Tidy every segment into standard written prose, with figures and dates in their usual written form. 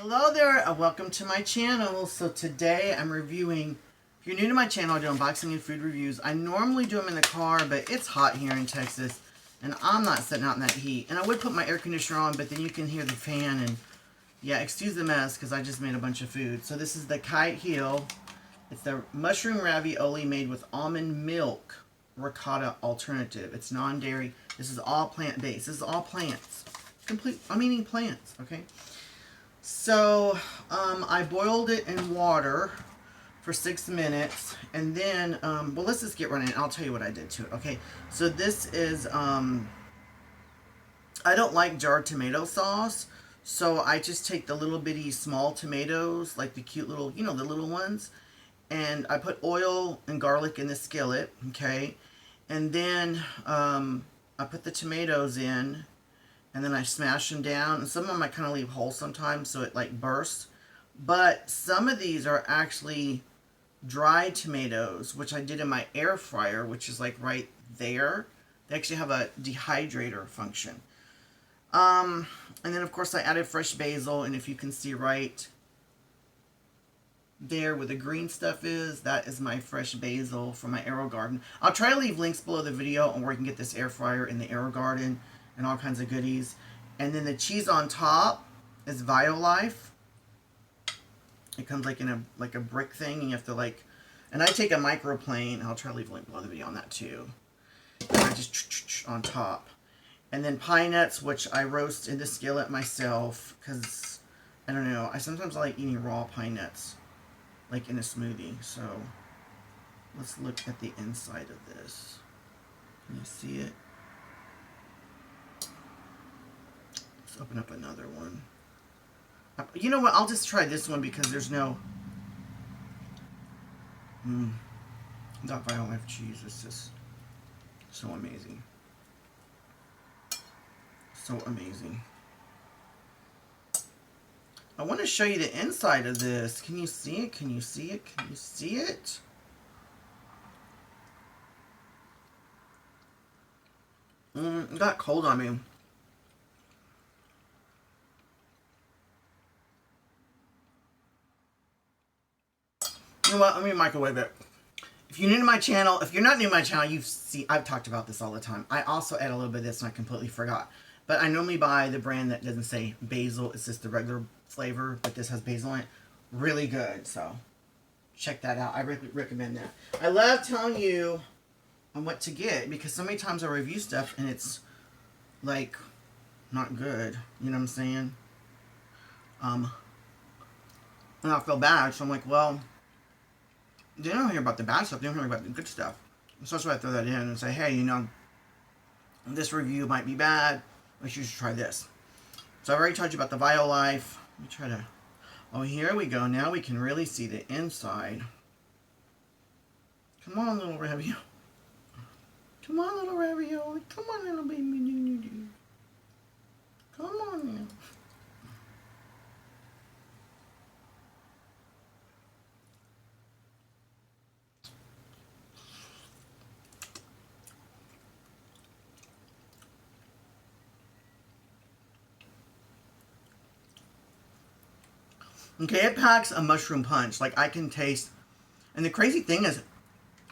Hello there, welcome to my channel. So today I'm reviewing, if you're new to my channel, I do unboxing and food reviews. I normally do them in the car, but it's hot here in Texas, and I'm not sitting out in that heat. And I would put my air conditioner on, but then you can hear the fan, and yeah, excuse the mess, because I just made a bunch of food. So this is the Kite heel. It's the mushroom ravioli made with almond milk ricotta alternative. It's non-dairy. This is all plant-based. This is all plants. I'm eating plants, okay? So, I boiled it in water for 6 minutes, and then, well, let's just get running. I'll tell you what I did to it, okay? So this is, I don't like jarred tomato sauce, so I just take the little bitty small tomatoes, like the cute little, the little ones, and I put oil and garlic in the skillet, okay? And then, I put the tomatoes in, and then I smash them down, and some of them I kind of leave whole sometimes so it like bursts. But some of these are actually dried tomatoes, which I did in my air fryer, which is like right there. They actually have a dehydrator function. And then of course I added fresh basil, and if you can see right there where the green stuff is, that is my fresh basil from my Aero Garden. I'll try to leave links below the video on where you can get this air fryer in the Aero Garden and all kinds of goodies. And then the cheese on top is Violife. It comes like in a brick thing, and you have to like, and I take a microplane. I'll try to leave a link below the video on that too. And I just on top. And then pine nuts, which I roast in the skillet myself, because I don't know, I sometimes like eating raw pine nuts, like in a smoothie. So let's look at the inside of this. Can you see it? Let's open up another one. You know what? I'll just try this one because there's no... That Violife cheese is just so amazing. So amazing. I want to show you the inside of this. Can you see it? Can you see it? Can you see it? It got cold on me. You know what? Let me microwave it. If you're new to my channel, if you're not new to my channel, I've talked about this all the time. I also add a little bit of this, and I completely forgot. But I normally buy the brand that doesn't say basil. It's just the regular flavor, but this has basil in it. Really good, so check that out. I recommend that. I love telling you on what to get, because so many times I review stuff and it's like not good. You know what I'm saying? And I feel bad, so I'm like, well, they don't hear about the bad stuff. They don't hear about the good stuff. So that's why I throw that in and say, hey, this review might be bad, but you should try this. So I've already told you about the Violife. Let me try to... Oh, here we go. Now we can really see the inside. Come on, little ravioli. Come on, little ravioli. Come on, little baby. Come on now. Okay, it packs a mushroom punch. Like, I can taste... And the crazy thing is,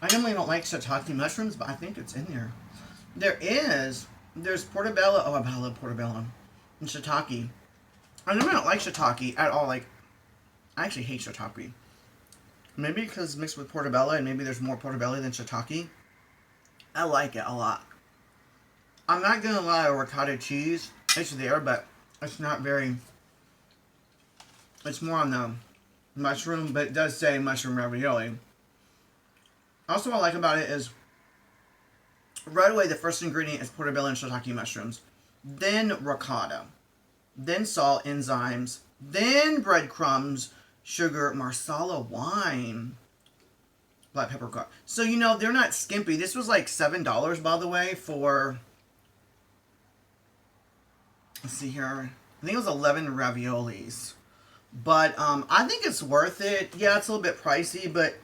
I normally don't like shiitake mushrooms, but I think it's in there. There's portobello. Oh, I love portobello. And shiitake. I normally don't like shiitake at all. Like, I actually hate shiitake. Maybe because it's mixed with portobello, and maybe there's more portobello than shiitake. I like it a lot. I'm not going to lie, ricotta cheese, it's there, but it's not very... It's more on the mushroom, but it does say mushroom ravioli. Also, what I like about it is, right away, the first ingredient is portobello and shiitake mushrooms. Then ricotta. Then salt, enzymes. Then breadcrumbs, sugar, marsala wine, black pepper. So, they're not skimpy. This was like $7, by the way, for... Let's see here. I think it was 11 raviolis. But I think it's worth it. Yeah, it's a little bit pricey, but,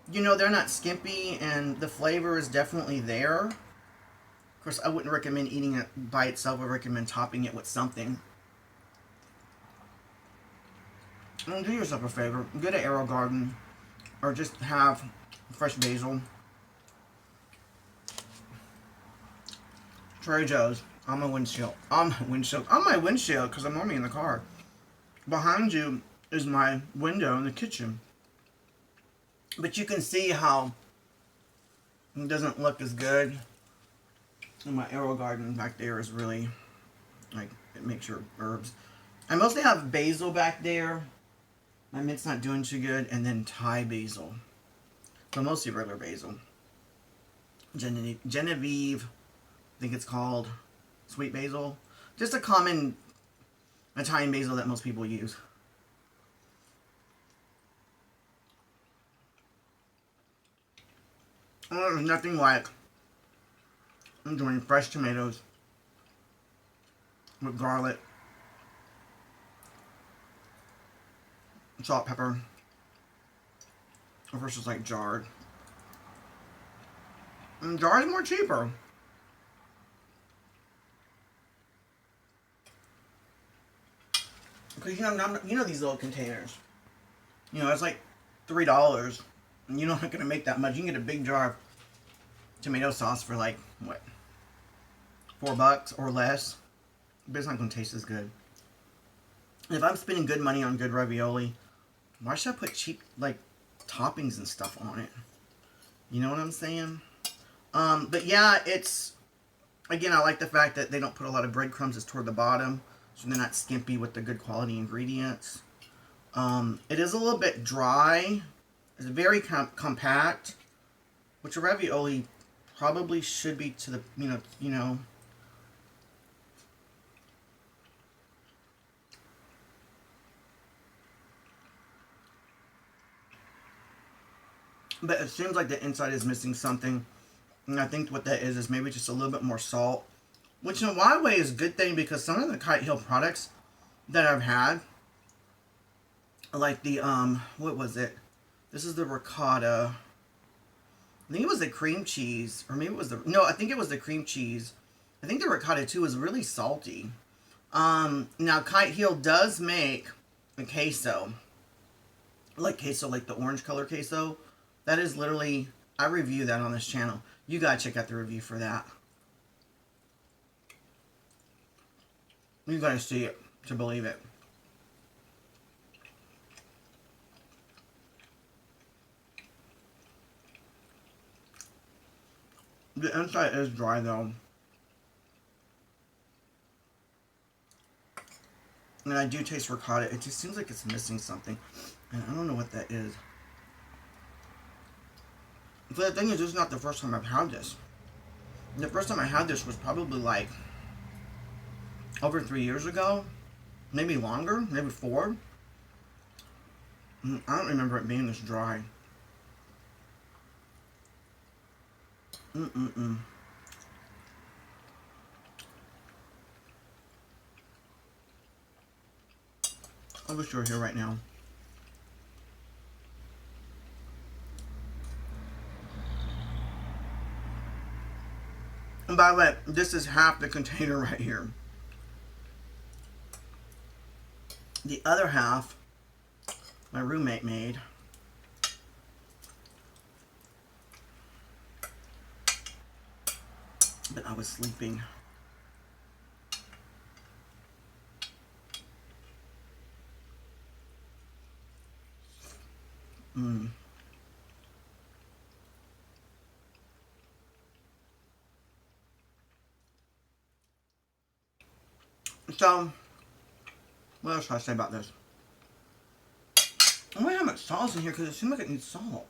they're not skimpy, and the flavor is definitely there. Of course, I wouldn't recommend eating it by itself. I recommend topping it with something. And do yourself a favor. Go to Arrow Garden or just have fresh basil. Trader Joe's on my windshield. On my windshield because I'm normally in the car. Behind you is my window in the kitchen. But you can see how it doesn't look as good. And my Arrow Garden back there is really, like, it makes your herbs. I mostly have basil back there. My mint's not doing too good. And then Thai basil. But mostly regular basil. Genevieve, I think it's called. Sweet basil. Just a common Italian basil that most people use. There's nothing like enjoying fresh tomatoes with garlic, salt, pepper, versus like jarred. And jarred is more cheaper. Because you know these little containers. You know, it's like $3. And you're not going to make that much. You can get a big jar of tomato sauce for like, what, $4 or less. But it's not going to taste as good. And if I'm spending good money on good ravioli, why should I put cheap, like, toppings and stuff on it? You know what I'm saying? But yeah, it's, again, I like the fact that they don't put a lot of breadcrumbs toward the bottom. So they're not skimpy with the good quality ingredients. It is a little bit dry. It's very compact, which a ravioli probably should be to the, you know. But it seems like the inside is missing something. And I think what that is maybe just a little bit more salt. Which in a lot of ways is a good thing because some of the Kite Hill products that I've had, like the, what was it? This is the ricotta. I think it was the cream cheese. Or maybe it was the... No, I think it was the cream cheese. I think the ricotta, too, is really salty. Now, Kite Hill does make a queso. Like queso, like the orange color queso. That is literally... I review that on this channel. You gotta check out the review for that. You gotta see it to believe it. The inside is dry though. And I do taste ricotta. It just seems like it's missing something. And I don't know what that is. But the thing is, this is not the first time I've had this. The first time I had this was probably like over 3 years ago. Maybe longer. Maybe 4. I don't remember it being this dry. I wish you were here right now. And by the way, this is half the container right here. The other half, my roommate made. But I was sleeping. So, what else should I say about this? I wonder how much salt's in here because it seems like it needs salt.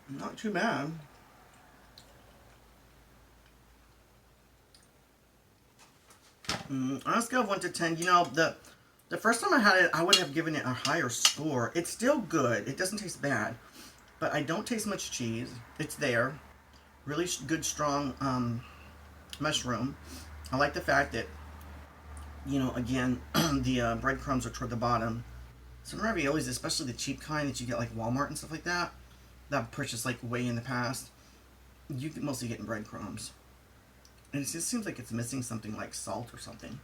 Not too bad. On a scale of 1 to 10, you know, the first time I had it, I would have given it a higher score. It's still good. It doesn't taste bad. But I don't taste much cheese. It's there. Really good, strong mushroom. I like the fact that, you know, again, the breadcrumbs are toward the bottom. Some raviolis, especially the cheap kind that you get like Walmart and stuff like that I've purchased like way in the past, you can mostly get in breadcrumbs. And it just seems like it's missing something like salt or something.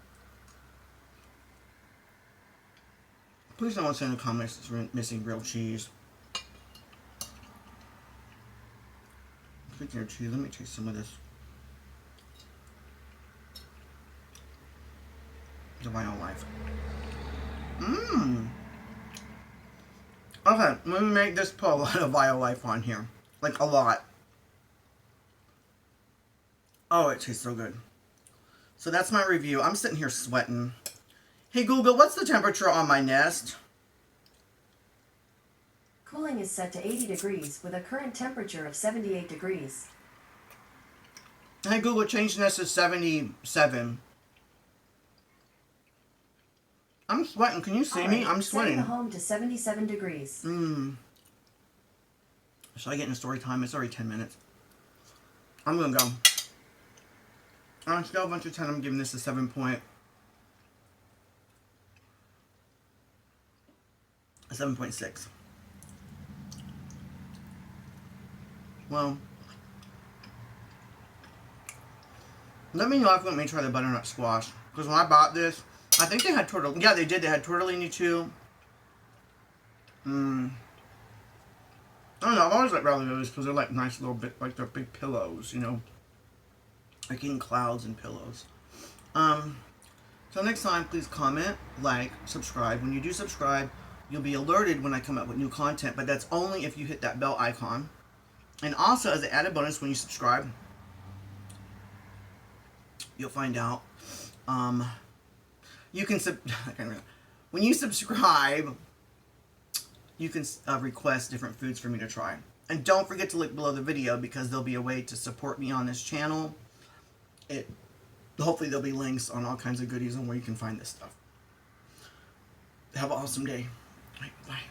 Please don't say in the comments it's missing grilled cheese. Speaking of cheese, let me taste some of this. The violife. Mmm. Okay, let me make this put a lot of violife on here. Like a lot. Oh, it tastes so good. So that's my review. I'm sitting here sweating. Hey Google, what's the temperature on my Nest? Cooling is set to 80 degrees with a current temperature of 78 degrees. Hey Google, change Nest to 77. I'm sweating. Can you see me? I'm sweating. Setting the home to 77 degrees. Should I get into story time? It's already 10 minutes. I'm going to go. On a scale of 1 to 10, I'm giving this a 7.6. Well, let me know if you want me to try the butternut squash. Because when I bought this, I think they had tortellini. Yeah, they did. They had tortellini too. I don't know. I've always liked raviolis because they're like nice little bit, like they're big pillows, you know. Like eating clouds and pillows. So next time, please comment, like, subscribe. When you do subscribe, you'll be alerted when I come up with new content, but that's only if you hit that bell icon. And also, as an added bonus, when you subscribe, you'll find out, you can, when you subscribe, you can request different foods for me to try. And don't forget to look below the video because there'll be a way to support me on this channel. Hopefully there'll be links on all kinds of goodies on where you can find this stuff. Have an awesome day. Bye.